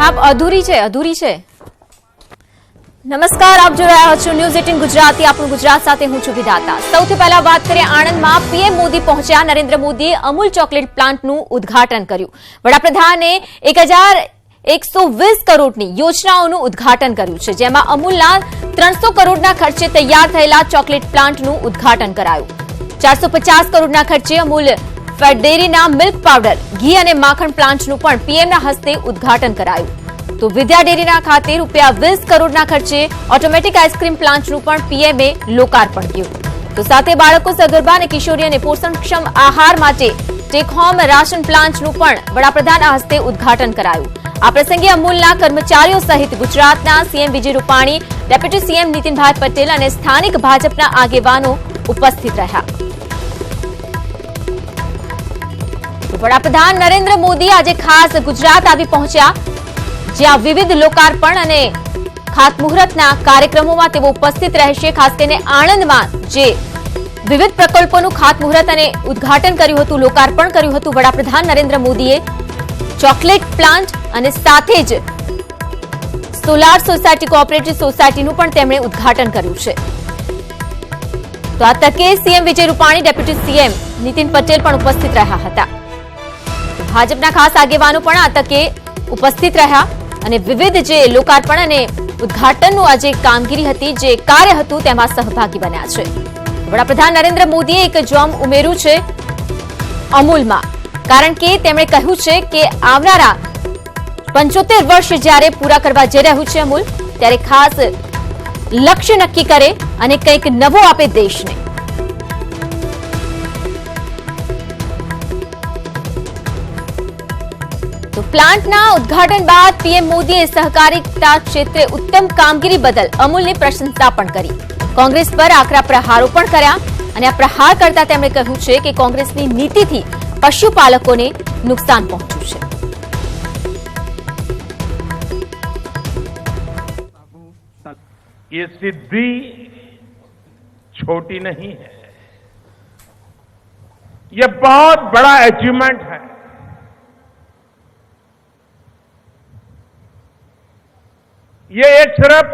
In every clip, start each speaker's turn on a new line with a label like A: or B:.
A: જનાબ અધૂરી છે નમસ્કાર, આપ જોઈ રહ્યા છો ન્યૂઝ 18 ગુજરાતી. આપણું ગુજરાત સાથે હું છું વિધાતા. સૌથી પહેલા વાત કરીએ આણંદમાં. પીએમ મોદી પહોંચ્યા. નરેન્દ્ર મોદીએ અમૂલ ચોકલેટ પ્લાન્ટનું ઉદ્ઘાટન કર્યું. વડાપ્રધાને 1120 કરોડની યોજનાઓનું ઉદ્ઘાટન કર્યું છે, જેમાં અમૂલના 300 કરોડના ખર્ચે તૈયાર થયેલા ચોકલેટ પ્લાન્ટનું ઉદ્ઘાટન કરાયું. 450 કરોડના ખર્ચે અમૂલ ફેટ ડેરીના મિલ્ક પાવડર, ઘી અને માખણ પ્લાન્ટનું પણ પીએમના હસ્તે ઉદ્ઘાટન કરાયું. તો વિદ્યા ડેરીના ખાતે ₹20 કરોડના ખર્ચે ઓટોમેટિક આઈસ્ક્રીમ પ્લાન્ટનું પણ પીએમએ લોકાર્પણ કર્યું. તો સાથે બાળકો, સગર્ભા અને કિશોરી અને પોષણક્ષમ આહાર માટે ટેક હોમ રાશન પ્લાન્ટનું પણ વડાપ્રધાનના હસ્તે ઉદ્ઘાટન કરાયું. આ પ્રસંગે અમૂલના કર્મચારીઓ સહિત ગુજરાતના CM Vijay Rupani, deputy CM Nitinbhai Patel અને સ્થાનિક ભાજપના આગેવાનો ઉપસ્થિત રહ્યા. વડાપ્રધાન નરેન્દ્ર મોદી આજે ખાસ ગુજરાત આવી પહોંચ્યા, જ્યાં વિવિધ લોકાર્પણ અને ખાતમુહૂર્તના કાર્યક્રમોમાં તેઓ ઉપસ્થિત રહેશે. ખાસ કરીને આણંદમાં જે વિવિધ પ્રકલ્પોનું ખાતમુહૂર્ત અને ઉદ્ઘાટન કર્યું હતું, લોકાર્પણ કર્યું હતું વડાપ્રધાન નરેન્દ્ર મોદીએ. ચોકલેટ પ્લાન્ટ અને સાથે જ સોલાર સોસાયટી, કોઓપરેટિવ સોસાયટીનું પણ તેમણે ઉદ્ઘાટન કર્યું છે. તો આ તકે CM Vijay Rupani, deputy CM Nitin Patel પણ ઉપસ્થિત રહ્યા હતા. ભાજપના ખાસ આગેવાનો પણ આ તકે ઉપસ્થિત રહ્યા અને વિવિધ જે લોકાર્પણ અને ઉદ્ઘાટનનું આજે કામગીરી હતી, જે કાર્ય હતું, તેમાં સહભાગી બન્યા છે. વડાપ્રધાન નરેન્દ્ર મોદીએ એક જોમ ઉમેર્યું છે અમૂલમાં, કારણ કે તેમણે કહ્યું છે કે આવનારા 75 વર્ષ જ્યારે પૂરા કરવા જઈ રહ્યું છે અમૂલ, ત્યારે ખાસ લક્ષ્ય નક્કી કરે અને કંઈક નવો આપે દેશને. તો પ્લાન્ટના ઉદ્ઘાટન બાદ પીએમ મોદીએ સહકારિતા ક્ષેત્રે ઉત્તમ કામગીરી બદલ અમૂલની પ્રશંસા પણ કરી. કોંગ્રેસ પર આકરા પ્રહારો પણ કર્યા અને આ પ્રહાર કરતા તેમણે કહ્યું છે કે કોંગ્રેસની નીતિથી પશુપાલકોને નુકસાન પહોંચ્યું છે.
B: ये सिद्धि छोटी नहीं है, ये बहुत बड़ा अचीवमेंट है. ये एक सिर्फ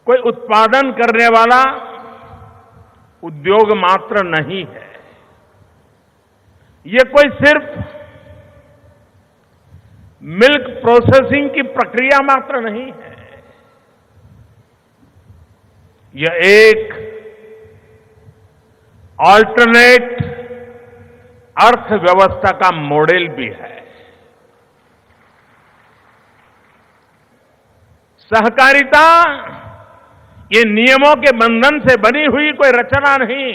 B: कोई उत्पादन करने वाला उद्योग मात्र नहीं है, ये कोई सिर्फ मिल्क प्रोसेसिंग की प्रक्रिया मात्र नहीं है, यह एक ऑल्टरनेट अर्थव्यवस्था का मॉडल भी है. सहकारिता ये नियमों के बंधन से बनी हुई कोई रचना नहीं.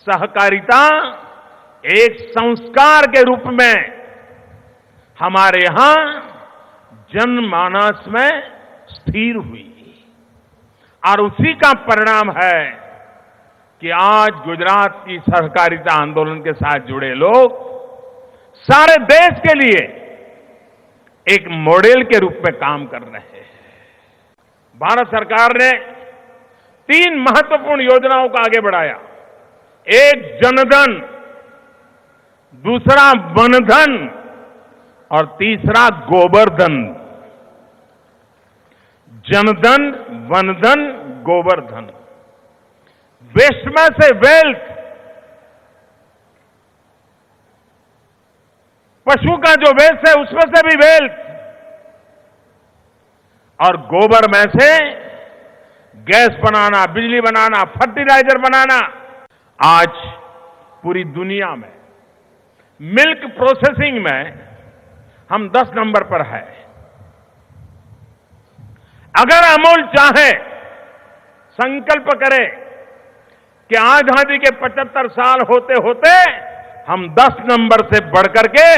B: सहकारिता एक संस्कार के रूप में हमारे यहां जनमानस में स्थिर हुई और उसी का परिणाम है कि आज गुजरात की सहकारिता आंदोलन के साथ जुड़े लोग सारे देश के लिए एक मॉडल के रूप में काम कर रहे हैं. भारत सरकार ने 3 महत्वपूर्ण योजनाओं को आगे बढ़ाया. एक जनधन, दूसरा वनधन और तीसरा गोबरधन. जनधन, वनधन, गोबरधन. वेस्ट में से वेल्थ, पशु का जो वेस्ट है उसमें से भी वेल्थ, और गोबर में से गैस बनाना, बिजली बनाना, फर्टिलाइजर बनाना. आज पूरी दुनिया में मिल्क प्रोसेसिंग में हम 10 नंबर पर है. अगर अमूल चाहे, संकल्प करे कि आजादी के 75 साल होते होते हम 10 नंबर से बढ़कर के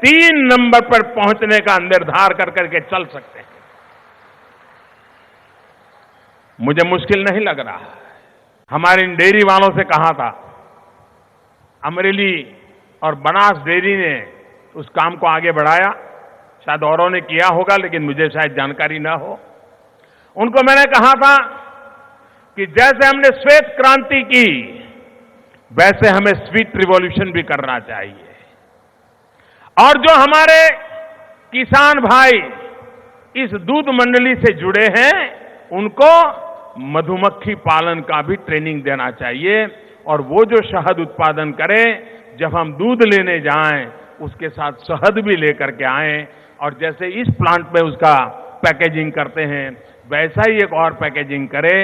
B: 3 नंबर पर पहुंचने का निर्धार कर करके चल सकते हैं. मुझे मुश्किल नहीं लग रहा. हमारे इन डेयरी वालों से कहा था, अमरेली और बनास डेयरी ने उस काम को आगे बढ़ाया. शायद औरों ने किया होगा, लेकिन मुझे शायद जानकारी ना हो. उनको मैंने कहा था कि जैसे हमने श्वेत क्रांति की, वैसे हमें स्वीट रिवॉल्यूशन भी करना चाहिए. और जो हमारे किसान भाई इस दूध मंडली से जुड़े हैं, उनको मधुमक्खी पालन का भी ट्रेनिंग देना चाहिए और वो जो शहद उत्पादन करें, जब हम दूध लेने जाएं उसके साथ शहद भी लेकर के आएं और जैसे इस प्लांट में उसका पैकेजिंग करते हैं वैसा ही एक और पैकेजिंग करें।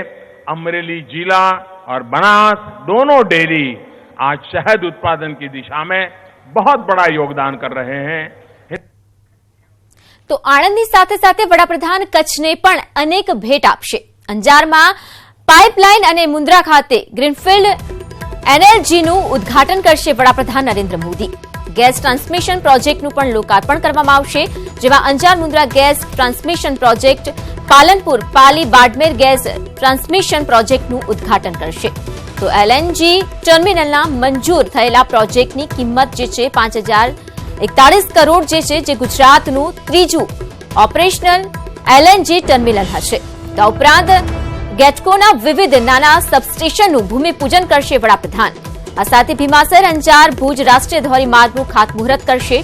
B: अमरेली जिला और बनास दोनों डेयरी आज शहद उत्पादन की दिशा में बहुत बड़ा योगदान कर रहे हैं।
A: તો આણંદની સાથે સાથે વડાપ્રધાન કચ્છને પણ અનેક ભેટ આપશે। અંજારમાં પાઇપલાઇન અને મુન્દ્રા ખાતે ગ્રીનફિલ્ડ એનર્જીનું ઉદ્ઘાટન કરશે વડાપ્રધાન નરેન્દ્ર મોદી। ગેસ ટ્રાન્સમિશન પ્રોજેક્ટનું પણ લોકાર્પણ કરવામાં આવશે, જેમાં Anjar Mundra gas transmission project, Palanpur Pali Barmer gas transmission પ્રોજેક્ટનું ઉદ્ઘાટન કરશે। તો એલએનજી ટર્મિનલના મંજૂર થયેલા પ્રોજેક્ટની કિંમત જે છે 5041 કરોડ જે છે, જે ગુજરાતનું ત્રીજું ઓપરેશનલ એલએનજી ટર્મિનલ હશે। તો ઉપરાંત ગેટકોના વિવિધ નાના સબસ્ટેશનનું ભૂમિપૂજન કરશે વડાપ્રધાન। આ સાથે ભીમાસર અંજાર ભુજ રાષ્ટ્રીય ધોરીમાર્ગનું ખાતમુહૂર્ત કરશે।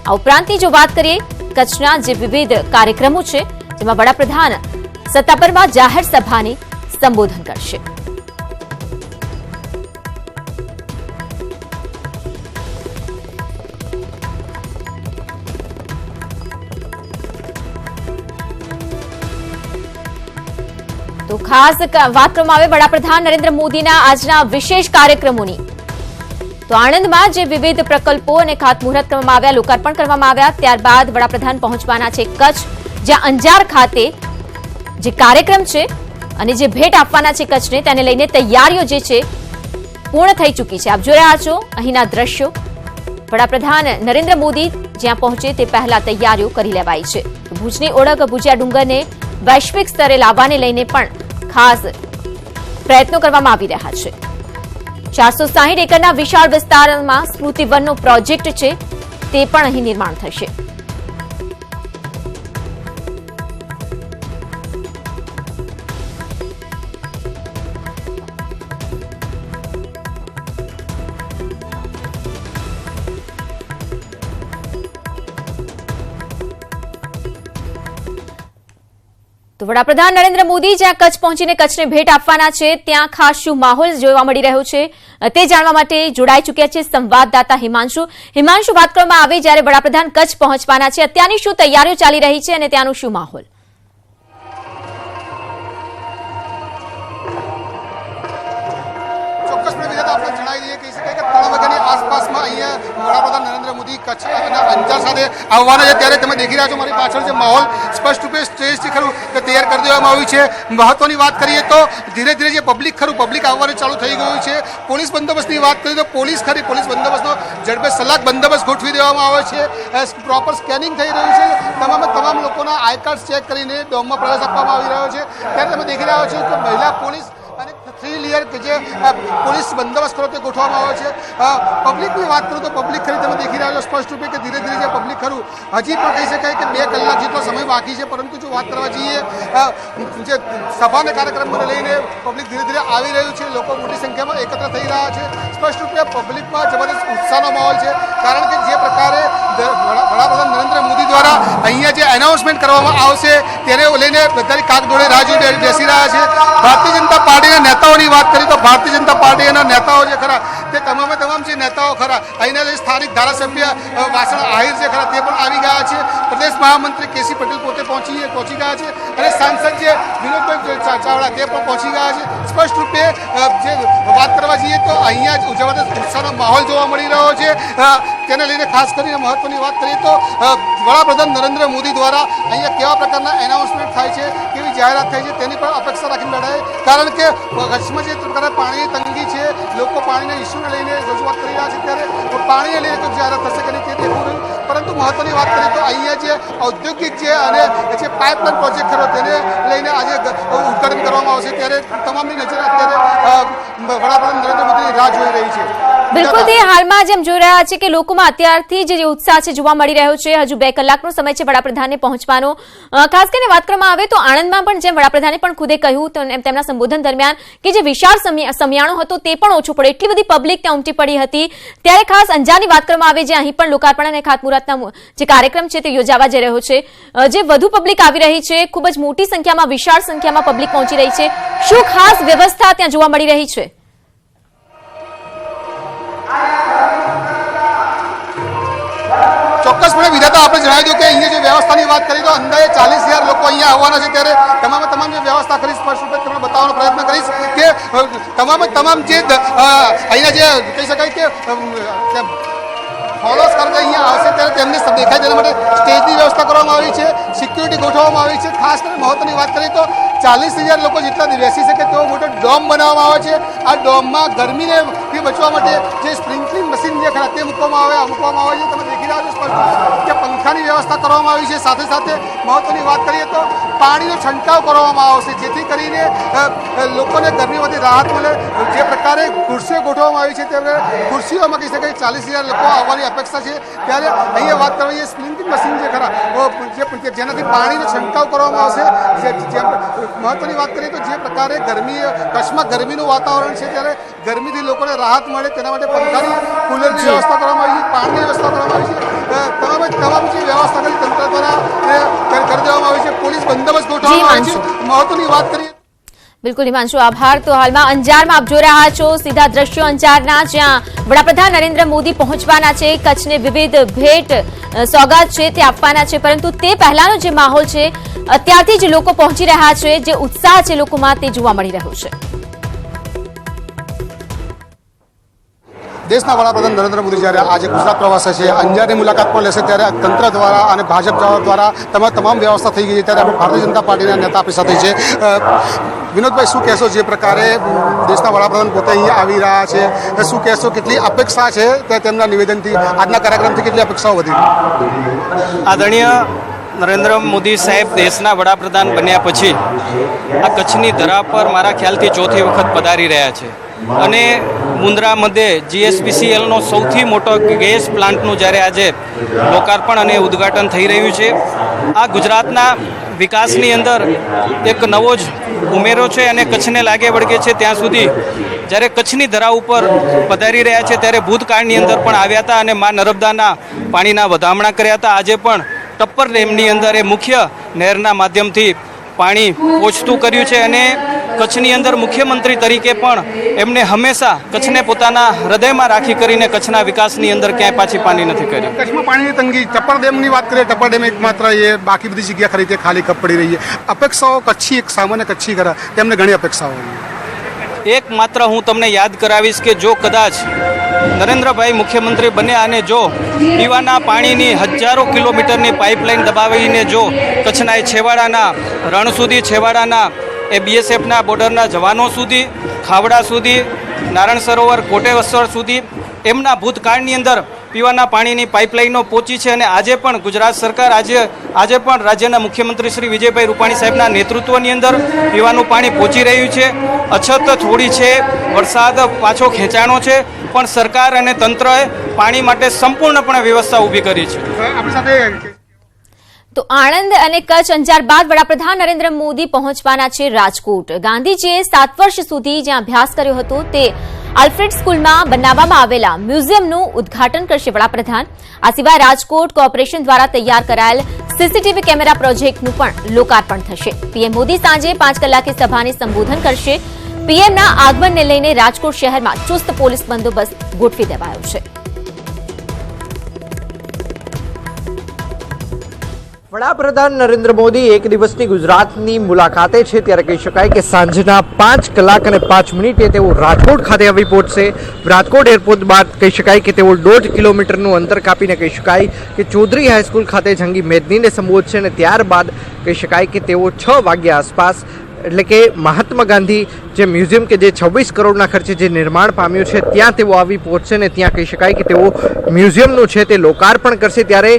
A: આ ઉપરાંતની જો વાત કરીએ કચ્છના જે વિવિધ કાર્યક્રમો છે, જેમાં વડાપ્રધાન સત્તાપરમાં જાહેર સભાને સંબોધન કરશે। તો ખાસ વાત કરવામાં આવે વડાપ્રધાન નરેન્દ્ર મોદીના આજના વિશેષ કાર્યક્રમોની, તો આણંદમાં જે વિવિધ પ્રકલ્પો અને ખાતમુહૂર્ત કરવામાં આવ્યા, લોકાર્પણ કરવામાં આવ્યા, ત્યારબાદ વડાપ્રધાન પહોંચવાના છે કચ્છ, જ્યાં અંજાર ખાતે જે કાર્યક્રમ છે અને જે ભેટ આપવાના છે કચ્છને, તેને લઈને તૈયારીઓ જે છે પૂર્ણ થઈ ચૂકી છે। આપ જોઈ રહ્યા છો અહીંના દ્રશ્યો। વડાપ્રધાન નરેન્દ્ર મોદી જ્યાં પહોંચે તે પહેલા તૈયારીઓ કરી લેવાઈ છે। ભુજની ઓળખ ભુજિયા ડુંગરને વૈશ્વિક સ્તરે લાવવાને લઈને પણ ખાસ પ્રયત્નો કરવામાં આવી રહ્યા છે। 460 એકરના વિશાળ વિસ્તારમાં સ્મૃતિવનનો પ્રોજેક્ટ છે, તે પણ અહીં નિર્માણ થશે। તો વડાપ્રધાન નરેન્દ્ર મોદી જ્યાં કચ્છ પહોંચીને કચ્છને ભેટ આપવાના છે, ત્યાં ખાસ શું માહોલ જોવા મળી રહ્યો છે તે જાણવા માટે જોડાઈ ચૂક્યા છે સંવાદદાતા હિમાંશુ। હિમાંશુ, વાત કરવામાં આવે જ્યારે વડાપ્રધાન કચ્છ પહોંચવાના છે, અત્યારની શું તૈયારીઓ ચાલી રહી છે અને ત્યાંનું શું માહોલ?
C: આસપાસમાં અહીંયા વડાપ્રધાન નરેન્દ્ર મોદી કચ્છ અને અંજાર સાથે આવવાના છે, ત્યારે તમે દેખી રહ્યા છો મારી પાછળ જે માહોલ સ્પષ્ટ રૂપે સ્ટેજથી ખરું કે તૈયાર કરી દેવામાં આવ્યું છે। મહત્વની વાત કરીએ તો ધીરે ધીરે જે પબ્લિક આવવાનું ચાલુ થઈ ગયું છે। પોલીસ બંદોબસ્તની વાત કરીએ તો પોલીસ બંદોબસ્તનો ઝડપે સલાક બંદોબસ્ત ગોઠવી દેવામાં આવ્યો છે। પ્રોપર સ્કેનિંગ થઈ રહ્યું છે, તમામ લોકોના આઈ કાર્ડ ચેક કરીને ડોમમાં પ્રવેશ આપવામાં આવી રહ્યો છે। ત્યારે તમે દેખી રહ્યા છો કે મહિલા પોલીસ અને 3 લેયર કે જે પોલીસ બંદોબસ્ત કરો તે ગોઠવવામાં આવ્યો છે। પબ્લિકની વાત કરું તો પબ્લિક ખરી તમે દેખી રહ્યા છો સ્પષ્ટ રૂપે કે ધીરે ધીરે જે પબ્લિક ખરું હજી પણ કહી શકાય કે 2 કલાક જેટલો સમય બાકી છે, પરંતુ જો વાત કરવા જઈએ જે સભાના કાર્યક્રમને લઈને પબ્લિક ધીરે ધીરે આવી રહ્યું છે, લોકો મોટી સંખ્યામાં એકત્ર થઈ રહ્યા છે। સ્પષ્ટ રૂપે પબ્લિકમાં જબરદસ્ત ઉત્સાહનો માહોલ છે, કારણ કે જે પ્રકારે વડાપ્રધાન નરેન્દ્ર મોદી દ્વારા અહીંયા જે એનાઉન્સમેન્ટ કરવામાં આવશે તેને લઈને બધાની કાગડોળે રાહ જોઈ બેસી રહ્યા છે। ભારતીય જનતા પાર્ટીના નેતાઓની વાત કરીએ તો ભારતીય જનતા પાર્ટીના નેતાઓ જે ખરા તે તમામ જે નેતાઓ ખરા અહીંના જે સ્થાનિક ધારાસભ્ય વાસણ આહિર જે ખરા તે પણ આવી ગયા છે। પ્રદેશ મહામંત્રી કેસી પટેલ પોતે પહોંચી ગયા છે અને સાંસદ જે વિનોદભાઈ ચાવડા તે પણ પહોંચી ગયા છે। સ્પષ્ટ રૂપે જે વાત કરવા જઈએ તો અહીંયા જબરદસ્ત ઉત્સાહનો માહોલ જોવા મળી રહ્યો છે। તેને લઈને ખાસ કરીને મહત્વની વાત કરીએ તો વડાપ્રધાન નરેન્દ્ર મોદી દ્વારા અહીંયા કેવા પ્રકારના એનાઉન્સમેન્ટ થાય છે, કેવી જાહેરાત થાય છે તેની પણ અપેક્ષા રાખીને બેઠા છે, કારણ કે કચ્છમાં જે પ્રકારે પાણીની તંગી છે, લોકો પાણીના ઇસ્યુને લઈને રજૂઆત કરી રહ્યા છે, ત્યારે પાણીને લઈને કોઈ જાહેરાત થશે કે નહીં તે દેખવું રહ્યું। પરંતુ મહત્વની વાત કરીએ તો અહીંયા જે ઔદ્યોગિક છે અને જે પાઇપલાઇન પ્રોજેક્ટ ખરો તેને લઈને આજે ઉદ્ઘાટન કરવામાં આવશે, ત્યારે તમામની નજર અત્યારે વડાપ્રધાન નરેન્દ્ર મોદીની રાહ જોઈ રહી છે।
A: બિલકુલ તે હાલમાં જેમ જોઈ રહ્યા છે કે લોકોમાં અત્યારથી જે ઉત્સાહ છે જોવા મળી રહ્યો છે. હજુ 2 કલાકનો સમય છે વડાપ્રધાનને પહોંચવાનો. ખાસ કરીને વાત કરવામાં આવે તો આણંદમાં પણ જેમ વડાપ્રધાને પણ ખુદે કહ્યું તો તેમના સંબોધન દરમિયાન કે જે વિશાળ સમિયાણો હતો તે પણ ઓછો પડ્યો, એટલી બધી પબ્લિક ત્યાં ઉમટી પડી હતી. ત્યારે ખાસ અંજારની વાત કરવામાં આવે જે અહીં પણ લોકાર્પણ અને ખાતમુહૂર્તના જે કાર્યક્રમ છે તે યોજાવા જઈ રહ્યો છે. જે વધુ પબ્લિક આવી રહી છે, ખૂબ જ મોટી સંખ્યામાં વિશાળ સંખ્યામાં પબ્લિક પહોંચી રહી છે. શું ખાસ વ્યવસ્થા ત્યાં જોવા મળી રહી છે?
C: ચોક્કસપણે વિધાતા આપણે જણાવી દઉં કે અહીંયા જે વ્યવસ્થાની વાત કરીએ તો અંદાજે 40,000 લોકો અહીંયા આવવાના છે. ત્યારે તમામ જે વ્યવસ્થા કરી સ્પષ્ટ રૂપે તમને બતાવવાનો પ્રયત્ન કરીશ કે તમામ જે અહીંયા જે કહી શકાય કે ફોલોસ કરીને અહીંયા આવશે ત્યારે તેમને દેખાય તેના માટે સ્ટેજની વ્યવસ્થા કરવામાં આવી છે, સિક્યુરિટી ગોઠવવામાં આવી છે. ખાસ કરીને મહત્વની વાત કરીએ તો 40,000 લોકો જેટલા બેસી શકે તેવો મોટો ડોમ બનાવવામાં આવે છે. આ ડોમમાં ગરમીથી બચવા માટે જે સ્પ્રિંકલિંગ મશીન જે ખરા તે મૂકવામાં આવે છે. તમે દેખી રહ્યા છો સ્પષ્ટ કે પંખાની વ્યવસ્થા કરવામાં આવી છે. સાથે સાથે મહત્વની વાત કરીએ તો પાણીનો છંટકાવ કરવામાં આવશે જેથી કરીને લોકોને ગરમીમાંથી રાહત મળે. જે પ્રકારે ખુરશીઓ ગોઠવવામાં આવી છે તે ખુરશીઓમાં કહી શકાય 40,000 લોકો આવવાની અપેક્ષા છે. ત્યારે અહીંયા વાત કરવી સ્પ્રિંકલિંગ મશીન જે ખરા જેનાથી પાણીનો છંટકાવ કરવામાં આવશે. મહત્વની વાત કરીએ તો જે પ્રકારે કચ્છમાં ગરમીનું વાતાવરણ છે ત્યારે ગરમીથી લોકોને રાહત મળે તેના માટે પંખાની કુલરની વ્યવસ્થા કરવામાં આવી છે, પાણીની વ્યવસ્થા કરવામાં આવી છે. તમામ જે વ્યવસ્થા કરી તંત્ર દ્વારા કરી દેવામાં આવી છે. પોલીસ બંદોબસ્ત ગોઠવવામાં આવી છે. મહત્વની વાત કરીએ
A: બિલકુલ હિમાંશુ, આભાર. તો હાલમાં અંજારમાં આપ જોઈ રહ્યા છો સીધા દ્રશ્યો અંજારના, જ્યાં વડાપ્રધાન નરેન્દ્ર મોદી પહોંચવાના છે. કચ્છને વિવિધ ભેટ સોગાત છે તે આપવાના છે, પરંતુ તે પહેલાનો જે માહોલ છે અત્યારથી જ લોકો પહોંચી રહ્યા છે, જે ઉત્સાહ છે લોકોમાં તે જોવા મળી રહ્યો છે.
C: દેશના વડાપ્રધાન નરેન્દ્ર મોદી જ્યારે આજે ગુજરાત પ્રવાસે છે, અંજારની મુલાકાત પણ લેશે, ત્યારે તંત્ર દ્વારા અને ભાજપ દ્વારા તમામ વ્યવસ્થા થઈ ગઈ છે. ત્યારે આપણે ભારતીય જનતા પાર્ટીના નેતા આપણી સાથે છે. વિનોદભાઈ, શું કહેશો જે પ્રકારે દેશના વડાપ્રધાન પોતે અહીંયા આવી રહ્યા છે, શું કહેશો, કેટલી અપેક્ષા છે તે તેમના નિવેદનથી, આજના કાર્યક્રમથી કેટલી અપેક્ષાઓ વધી?
D: આદરણીય નરેન્દ્ર મોદી સાહેબ દેશના વડાપ્રધાન બન્યા પછી આ કચ્છની ધરા પર મારા ખ્યાલથી ચોથી વખત પધારી રહ્યા છે. અને મુન્દ્રા મધ્યે GSPCLનો સૌથી મોટો ગેસ પ્લાન્ટનું જ્યારે આજે લોકાર્પણ અને ઉદ્ઘાટન થઈ રહ્યું છે, આ ગુજરાતના વિકાસની અંદર એક નવો જ ઉમેરો છે. અને કચ્છને લાગે વળગે છે ત્યાં સુધી જ્યારે કચ્છની ધરા ઉપર પધારી રહ્યા છે ત્યારે ભૂતકાળની અંદર પણ આવ્યા હતા અને મા નર્મદાના પાણીના વધામણા કર્યા હતા. આજે પણ ટપ્પર ડેમની અંદર એ મુખ્ય નહેરના માધ્યમથી પાણી પહોંચતું કર્યું છે. અને કચ્છની અંદર મુખ્યમંત્રી તરીકે પણ એમને હંમેશા કચ્છને પોતાના હૃદયમાં રાખી કરીને કચ્છના વિકાસની અંદર ક્યાંય પાછી પાણી નથી કરી.
C: કચ્છમાં પાણીની તંગી, ટપ્પર ડેમની વાત કરીએ, ટપ્પર ડેમ એકમાત્ર એ, બાકી બધી જગ્યા ખરી તે ખાલી કપ પડી રહી છે. અપેક્ષાઓ કચ્છી, એક સામાન્ય કચ્છી ખરા, તેમને ઘણી અપેક્ષાઓ.
D: એકમાત્ર હું તમને યાદ કરાવીશ કે જો કદાચ નરેન્દ્રભાઈ મુખ્યમંત્રી બન્યા અને જો પીવાના પાણીની હજારો કિલોમીટરની પાઇપલાઇન દબાવીને જો કચ્છના છેવાડાના રણ સુધી, છેવાડાના એ BSFના બોર્ડરના જવાનો સુધી, ખાવડા સુધી, નારાયણ સરોવર, કોટેશ્વર સુધી એમના ભૂતકાળની અંદર પીવાના પાણીની પાઇપલાઇનો પહોંચી છે. અને આજે પણ ગુજરાત સરકાર આજે પણ રાજ્યના મુખ્યમંત્રી શ્રી વિજયભાઈ રૂપાણી સાહેબના નેતૃત્વની અંદર પીવાનું પાણી પહોંચી રહ્યું છે. અછત થોડી છે, વરસાદ પાછો ખેંચાણો છે, પણ સરકાર અને તંત્રએ પાણી માટે સંપૂર્ણપણે વ્યવસ્થા ઊભી કરી છે.
C: આપણી સાથે
A: તો આણંદ અને કચ્છ અંજાર બાદ વડાપ્રધાન નરેન્દ્ર મોદી પહોંચવાના છે રાજકોટ. ગાંધીજીએ 7 વર્ષ સુધી જ્યાં અભ્યાસ કર્યો હતો તે આલ્ફ્રેડ સ્કૂલમાં બનાવવામાં આવેલા મ્યુઝિયમનું ઉદ્ઘાટન કરશે વડાપ્રધાન. આ સિવાય રાજકોટ કોર્પોરેશન દ્વારા તૈયાર કરાયેલ CCTV કેમેરા પ્રોજેક્ટનું પણ લોકાર્પણ થશે. પીએમ મોદી સાંજે 5 કલાકે સભાને સંબોધન કરશે. પીએમના આગમનને લઈને રાજકોટ શહેરમાં ચુસ્ત પોલીસ બંદોબસ્ત ગોઠવી દેવાયો છે.
E: વડાપ્રધાન નરેન્દ્ર મોદી એક દિવસની ગુજરાતની મુલાકાતે છે, ત્યારે કહી શકાય કે સાંજના 5 કલાક અને 5 મિનિટે તેઓ રાજકોટ ખાતે આવી પહોંચશે. રાજકોટ એરપોર્ટ બાદ કહી શકાય કે તેઓ 1.5 કિલોમીટરનું અંતર કાપીને કહી શકાય કે ચૌધરી હાઈસ્કૂલ ખાતે જંગી મેદનીને સંબોધશે અને ત્યારબાદ કહી શકાય કે તેઓ 6 વાગ્યા આસપાસ એટલે કે મહાત્મા ગાંધી જે મ્યુઝિયમ કે જે 26 કરોડના ખર્ચે જે નિર્માણ પામ્યું છે ત્યાં તેઓ આવી પહોંચશે ને ત્યાં કહી શકાય કે તેઓ મ્યુઝિયમનું છે તે લોકાર્પણ કરશે। ત્યારે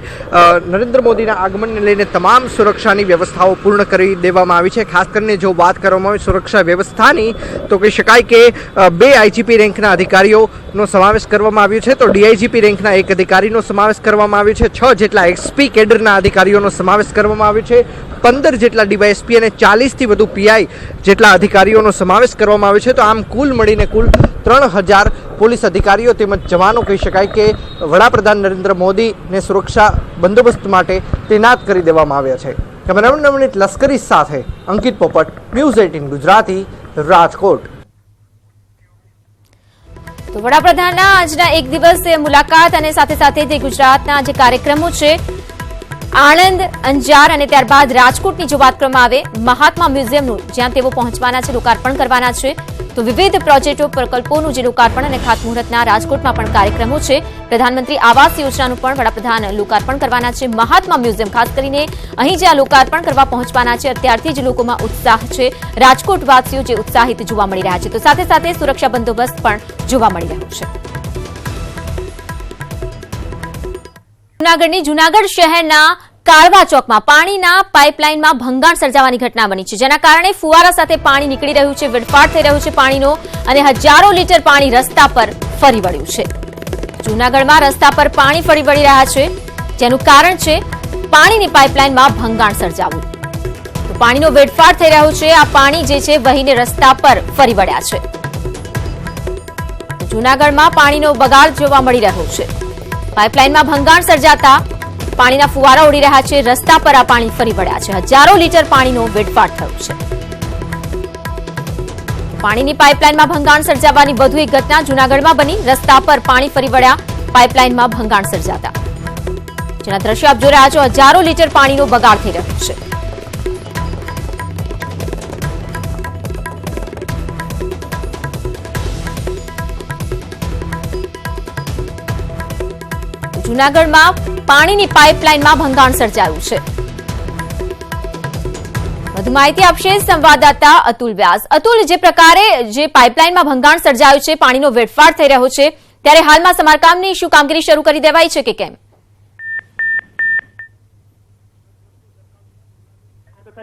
E: નરેન્દ્ર મોદીના આગમનને લઈને તમામ સુરક્ષાની વ્યવસ્થાઓ પૂર્ણ કરી દેવામાં આવી છે। ખાસ કરીને જો વાત કરવામાં આવે સુરક્ષા વ્યવસ્થાની તો કહી શકાય કે 2 આઈજીપી રેન્કના અધિકારીઓનો સમાવેશ કરવામાં આવ્યો છે, તો ડીઆઈજીપી રેન્કના 1 અધિકારીનો સમાવેશ કરવામાં આવ્યો છે, 6 જેટલા એક્સપી કેડરના અધિકારીઓનો સમાવેશ કરવામાં આવ્યો છે, 15 જેટલા ડીવાયએસપી અને 40થી વધુ પીઆઈ જેટલા અધિકારીઓનો સમાવેશ કરવામાં આવ્યો છે। તો આમ કુલ મળીને કુલ 3000 પોલીસ અધિકારીઓ તેમજ જવાનો કહી શકાય કે વડાપ્રધાન નરેન્દ્ર મોદીને સુરક્ષા બંદોબસ્ત માટે તૈનાત કરી દેવામાં આવ્યા છે। કેમેરામેન નવનીત લશ્કરી સાથે અંકિત પોપટ, ન્યૂઝ 18 ગુજરાતી, રાજકોટ।
A: તો વડાપ્રધાનના આજના એક દિવસીય મુલાકાત અને સાથે સાથે જે ગુજરાતના જે કાર્યક્રમો છે આણંદ, અંજાર અને ત્યારબાદ રાજકોટની જો વાત કરવામાં આવે મહાત્મા મ્યુઝિયમનું જ્યાં તેઓ પહોંચવાના છે, લોકાર્પણ કરવાના છે, તો વિવિધ પ્રોજેક્ટો પ્રકલ્પોનું જે લોકાર્પણ અને ખાતમુહૂર્તના રાજકોટમાં પણ કાર્યક્રમો છે। પ્રધાનમંત્રી આવાસ યોજનાનું પણ વડાપ્રધાન લોકાર્પણ કરવાના છે। મહાત્મા મ્યુઝિયમ ખાસ કરીને અહીં જે આ લોકાર્પણ કરવા પહોંચવાના છે અત્યારથી જ લોકોમાં ઉત્સાહ છે, રાજકોટવાસીઓ જે ઉત્સાહિત જોવા મળી રહ્યા છે, તો સાથે સાથે સુરક્ષા બંદોબસ્ત પણ જોવા મળી રહ્યો છે। જૂનાગઢની જૂનાગઢ શહેરના કાળવા ચોકમાં પાણીના પાઇપલાઇનમાં ભંગાણ સર્જાવાની ઘટના બની છે, જેના કારણે ફુવારા સાથે પાણી નીકળી રહ્યું છે, વેડફાટ થઈ રહ્યો છે પાણીનો અને હજારો લીટર પાણી રસ્તા પર ફરી વળ્યું છે। જૂનાગઢમાં રસ્તા પર પાણી ફરી વળી રહ્યા છે, જેનું કારણ છે પાણીની પાઇપલાઇનમાં ભંગાણ સર્જાવું। તો પાણીનો વેડફાટ થઈ રહ્યો છે, આ પાણી જે છે વહીને રસ્તા પર ફરી વળ્યા છે। જૂનાગઢમાં પાણીનો બગાડ જોવા મળી રહ્યો છે, પાઇપલાઇનમાં ભંગાણ સર્જાતા પાણીના ફુવારા ઉડી રહ્યા છે, રસ્તા પર આ પાણી ફરી વળ્યા છે, હજારો લીટર પાણીનો વેડફાટ થયો છે। પાણીની પાઇપલાઇનમાં ભંગાણ સર્જાવાની વધુ એક ઘટના જૂનાગઢમાં બની, રસ્તા પર પાણી ફરી વળ્યા, પાઇપલાઇનમાં ભંગાણ સર્જાતા જેના દ્રશ્ય આપ જોઈ રહ્યા છો, હજારો લીટર પાણીનો બગાડ થઈ રહ્યો છે। જૂનાગઢમાં પાણીની પાઇપલાઇનમાં ભંગાણ સર્જાયું છે। વધુ માહિતી આપશે સંવાદદાતા અતુલ વ્યાસ। અતુલ, જે પ્રકારે જે પાઇપલાઇનમાં ભંગાણ સર્જાયું છે, પાણીનો વેડફાટ થઈ રહ્યો છે, ત્યારે હાલમાં સમારકામની શું કામગીરી શરૂ કરી દેવાઈ છે કે કેમ?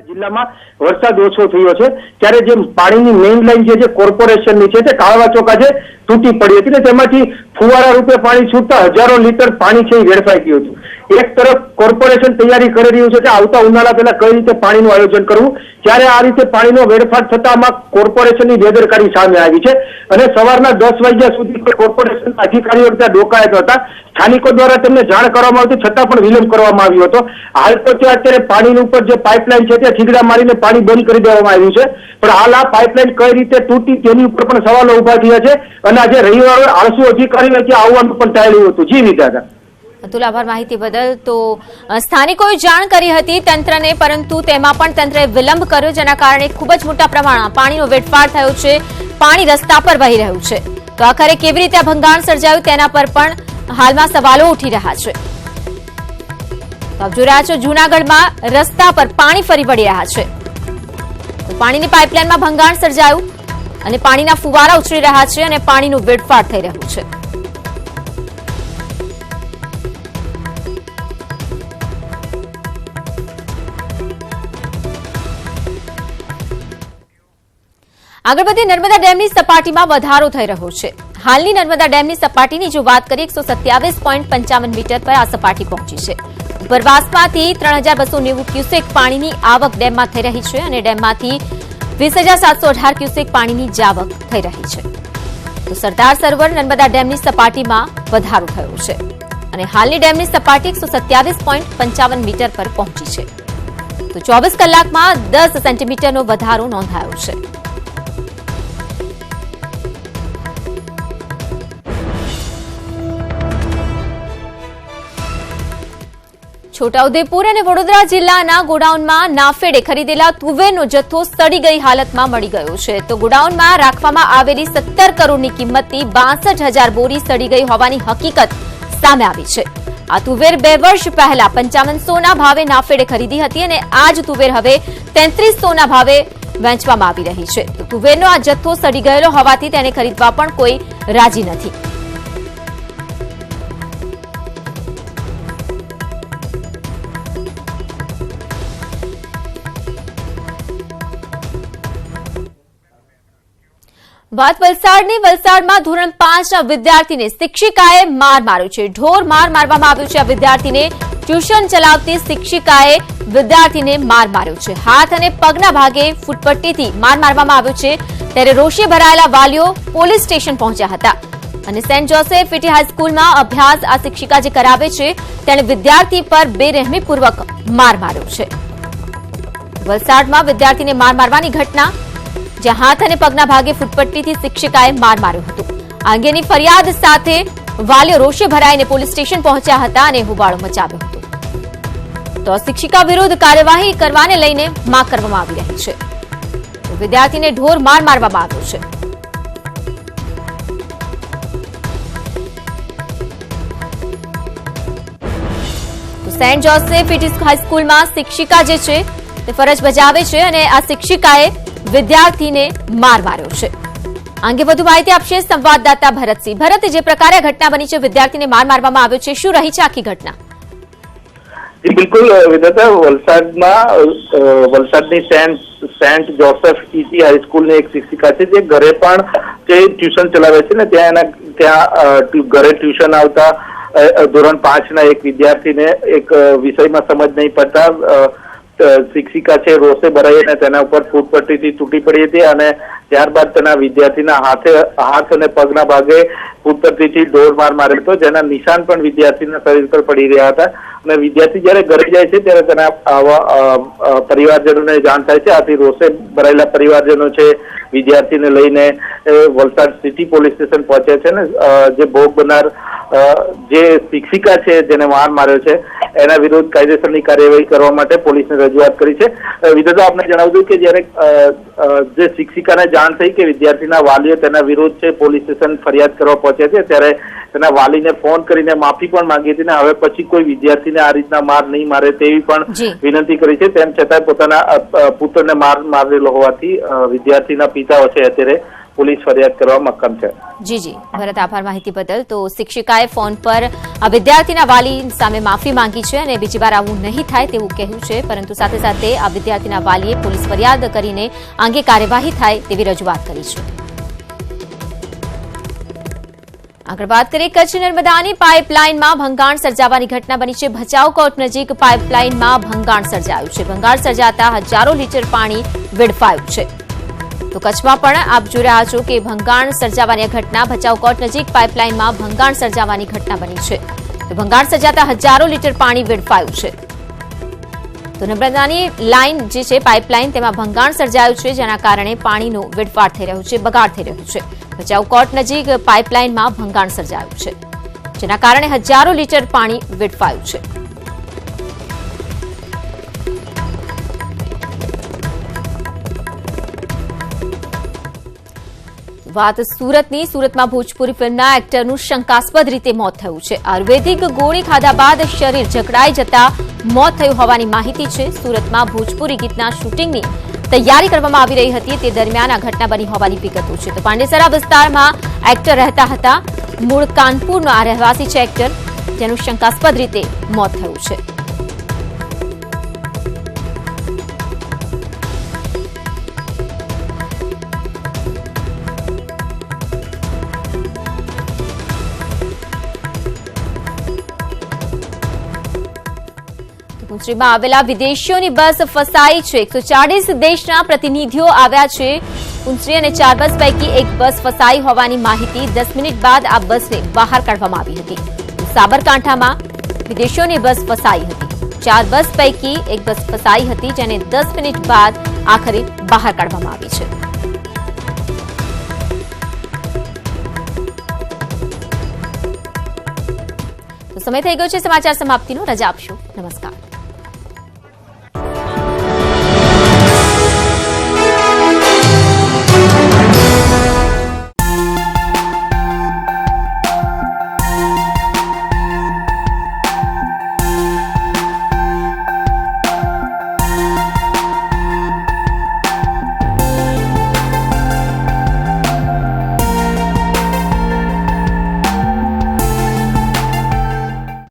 F: જિલ્લામાં વરસાદ ઓછો થયો છે ત્યારે જે પાણીની મેઇન લાઈન જે કોર્પોરેશનની છે તે કાળવા ચોકા છે તૂટી પડી હતી ને તેમાંથી ફુવારા રૂપે પાણી છૂટતા હજારો લીટર પાણી છે એ વેડફાઈ ગયું હતું। એક તરફ કોર્પોરેશન તૈયારી કરી રહ્યું છે કે આવતા ઉનાળા પહેલા કઈ રીતે પાણીનું આયોજન કરવું, ત્યારે આ રીતે પાણીનો વેડફાટ થતામાં કોર્પોરેશનની બેદરકારી સામે આવી છે અને સવારના 10 વાગ્યા સુધી કોર્પોરેશનના અધિકારીઓ ત્યાં ડોકાયત હતા। સ્થાનિકો દ્વારા તેમને જાણ કરવામાં આવતી છતાં પણ વિલંબ કરવામાં આવ્યો હતો। હાલ તો ત્યાં અત્યારે પાણીની ઉપર જે પાઇપલાઇન છે ત્યાં થીગડા મારીને પાણી બંધ કરી દેવામાં આવ્યું છે, પણ હાલ આ પાઇપલાઇન કઈ રીતે તૂટી તેની ઉપર પણ સવાલો ઉભા થયા છે અને આજે રવિવારે આળસુ અધિકારીને ત્યાં આવવાનું પણ ટાળ્યું હતું। જી વિદ્યાધર।
A: અતુલ, આભાર માહિતી બદલ। તો સ્થાનિકોએ જાણ કરી હતી તંત્રને, પરંતુ તેમાં પણ તંત્રએ વિલંબ કર્યો, જેના કારણે ખૂબ જ મોટા પ્રમાણમાં પાણીનો વેડફાટ થયો છે, પાણી રસ્તા પર વહી રહ્યું છે। તો આખરે કેવી રીતે આ ભંગાણ સર્જાયું તેના પર પણ હાલમાં સવાલો ઉઠી રહ્યા છે। તો આપ જોઈ રહ્યા છો જૂનાગઢમાં રસ્તા પર પાણી ફરી વળી રહ્યા છે, તો પાણીની પાઇપલાઇનમાં ભંગાણ સર્જાયું અને પાણીના ફુવારા ઉછળી રહ્યા છે અને પાણીનું વેડફાટ થઈ રહ્યું છે। આગળ વધીએ, નર્મદા ડેમની સપાટીમાં વધારો થઈ રહ્યો છે। હાલની નર્મદા ડેમની સપાટીની જો વાત કરીએ 127.55 મીટર પર આ સપાટી પહોંચી છે। ઉપરવાસમાંથી 3290 ક્યુસેક પાણીની આવક ડેમમાં થઈ રહી છે અને ડેમમાંથી 20,718 ક્યુસેક પાણીની જાવક થઈ રહી છે। તો સરદાર સરોવર નર્મદા ડેમની સપાટીમાં વધારો થયો છે અને હાલની ડેમની સપાટી 127.55 મીટર પર પહોંચી છે। તો 24 કલાકમાં 10 સેન્ટીમીટરનો વધારો નોંધાયો છે। છોટાઉદેપુર અને વડોદરા જિલ્લાના ગોડાઉનમાં નાફેડે ખરીદેલા તુવેરનો જથ્થો સડી ગઈ હાલતમાં મળી ગયો છે। તો ગોડાઉનમાં રાખવામાં આવેલી 17 કરોડની કિંમતની 62,000 બોરી સડી ગઈ હોવાની હકીકત સામે આવી છે। આ તુવેર 2 વર્ષ પહેલા 5500ના ભાવે નાફેડે ખરીદી હતી અને આ જ તુવેર હવે 3300ના ભાવે વહેંચવામાં આવી રહી છે. તો તુવેરનો આ જથ્થો સડી ગયેલો હોવાથી તેને ખરીદવા પણ કોઈ રાજી નથી. વાત વલસાડની. વલસાડમાં ધોરણ 5ના વિદ્યાર્થીને શિક્ષિકાએ માર માર્યો છે. ઢોર માર મારવામાં આવ્યો છે. આ વિદ્યાર્થીને ટ્યુશન ચલાવતી શિક્ષિકાએ વિદ્યાર્થીને માર માર્યો છે. હાથ અને પગના ભાગે ફૂટપટ્ટીથી માર મારવામાં આવ્યો છે. ત્યારે રોષે ભરાયેલા વાલીઓ પોલીસ સ્ટેશન પહોંચ્યા હતા અને સેન્ટ જોસેફ ઇટી હાઈસ્કૂલમાં અભ્યાસ આ શિક્ષિકા જે કરાવે છે તેણે વિદ્યાર્થી પર બેરહેમીપૂર્વક માર માર્યો છે. વલસાડમાં વિદ્યાર્થીને માર મારવાની ઘટના, જ્યાં હાથ અને પગના ભાગે ફૂટપટ્ટીથી શિક્ષિકાએ માર માર્યો હતો. આ અંગેની ફરિયાદ સાથે વાલીઓ રોષે ભરાઈને પોલીસ સ્ટેશન પહોંચ્યા હતા અને હોબાળો મચાવ્યો હતો. તો શિક્ષિકા વિરુદ્ધ કાર્યવાહી કરવાને લઈને માંગ કરવામાં આવી રહી છે. તો વિદ્યાર્થીને ઢોર માર મારવામાં આવ્યો છે. સેન્ટ જોસેફ ઇટી હાઈસ્કૂલમાં શિક્ષિકા જે છે તે ફરજ બજાવે છે અને આ શિક્ષિકાએ વિદ્યાર્થીને માર માર્યો છે. આ અંગે વધુ માહિતી આપશે સંવાદદાતા ભરતસિંહ. ભરત, જે પ્રકારે ઘટના બની છે, વિદ્યાર્થીને માર મારવામાં આવ્યો છે, શું રહી છે આખી ઘટના?
G: જી બિલકુલ વિદતા, વલસાડની સેન્ટ જોસેફ ઇટી હાઈસ્કૂલની એક શિક્ષિકા છે જે ઘરે પણ જે ટ્યુશન ચલાવે છે ને ત્યાં ઘરે ટ્યુશન આવતા ધોરણ 5ના એક વિદ્યાર્થીને એક વિષયમાં સમજ નહીં પડતા શિક્ષિકા છે રોષે ભરાઈ અને તેના ઉપર ફૂટપટ્ટીથી તૂટી પડી હતી અને ત્યારબાદ તેના વિદ્યાર્થીના હાથ અને પગના ભાગે ફૂટપટ્ટીથી ઢોર માર માર્યો હતો, જેના નિશાન પણ વિદ્યાર્થીના શરીર પર પડી રહ્યા હતા. અને વિદ્યાર્થી જયારે ઘરે જાય છે ત્યારે તેના પરિવારજનોને જાણ થાય છે. આથી રોષે ભરાયેલા પરિવારજનો છે વિદ્યાર્થીને લઈને વલસાડ સિટી પોલીસ સ્ટેશન પહોંચ્યા છે ને જે ભોગ બનનાર જે શિક્ષિકા છે જેને માર માર્યો છે એના વિરુદ્ધ કાયદેસરની કાર્યવાહી કરવા માટે પોલીસને રજૂઆત કરી છે. વિગતો આપને જણાવ્યું કે જયારે જે શિક્ષિકાને જાણ થઈ કે વિદ્યાર્થીના વાલીઓ તેના વિરુદ્ધ છે પોલીસ સ્ટેશન ફરિયાદ કરવા પહોંચ્યા છે ત્યારે તેના વાલીને ફોન કરીને માફી પણ માંગી હતી ને હવે પછી કોઈ વિદ્યાર્થીને આ રીતના માર નહીં મારે તેવી પણ વિનંતી કરી છે. તેમ છતાં પોતાના પુત્રને માર મારેલો હોવાથી વિદ્યાર્થીના પિતાઓ છે અત્યારે પોલીસ ફરિયાદ કરવા મક્કમ છે.
A: જી ભરત, આભાર માહિતી બદલ. તો શિક્ષિકાએ ફોન પર આ વિદ્યાર્થીના વાલી સામે માફી માંગી છે અને બીજી વાર આવું નહીં થાય તેવું કહ્યું છે, પરંતુ સાથે સાથે આ વિદ્યાર્થીના વાલીએ પોલીસ ફરિયાદ કરીને અંગે કાર્યવાહી થાય તેવી રજૂઆત કરી છે. આગળ વાત કરીએ, કચ્છ નર્મદાની પાઇપલાઇનમાં ભંગાણ સર્જાવાની ઘટના બની છે. ભચાઉ કોટ નજીક પાઇપલાઇનમાં ભંગાણ સર્જાયું છે. ભંગાણ સર્જાતા હજારો લીટર પાણી વેડફાયું છે. તો કચ્છમાં પણ આપ જોઈ રહ્યા છો કે ભંગાણ સર્જાવાની ઘટના, ભચાઉ કોટ નજીક પાઇપલાઇનમાં ભંગાણ સર્જાવાની ઘટના બની છે. તો ભંગાણ સર્જાતા હજારો લીટર પાણી વેડફાયું છે. તો નર્મદાની લાઇન જે છે પાઇપલાઇન તેમાં ભંગાણ સર્જાયું છે, જેના કારણે પાણીનો વેડફાટ થઈ રહ્યો છે, બગાડ થઈ રહ્યો છે. ભચાઉ કોટ નજીક પાઇપલાઇનમાં ભંગાણ સર્જાયું છે, જેના કારણે હજારો લીટર પાણી વેડફાયું છે. વાત સુરતની. સુરતમાં ભોજપુરી ફિલ્મના એક્ટરનું શંકાસ્પદ રીતે મોત થયું છે. આયુર્વેદિક ગોળી ખાધા બાદ શરીર જકડાઈ જતા મોત થયું હોવાની માહિતી છે. સુરતમાં ભોજપુરી ગીતના શૂટિંગની તૈયારી કરવામાં આવી રહી હતી તે દરમિયાન આ ઘટના બની હોવાની વિગતો છે. તો પાંડેસરા વિસ્તારમાં એક્ટર રહેતા હતા. મૂળ કાનપુરનો આ રહેવાસી છે એક્ટર, જેનું શંકાસ્પદ રીતે મોત થયું છે. પુંચરીમાં આવેલા વિદેશીઓની બસ ફસાઈ છે. 140 દેશના પ્રતિનિધિઓ આવ્યા છે પુંચરી અને 4 બસ પૈકી એક બસ ફસાઈ હોવાની માહિતી 10 મિનિટ બાદ આ બસને બહાર કાઢવામાં આવી હતી. સાબરકાંઠામાં વિદેશીઓની બસ ફસાઈ હતી. 4 બસ પૈકી એક બસ ફસાઈ હતી, જેને 10 મિનિટ બાદ આખરે બહાર કાઢવામાં આવી છે. તો સમય થઈ ગયો છે સમાચાર સમાપ્તિનો. રજા આપશો. નમસ્કાર.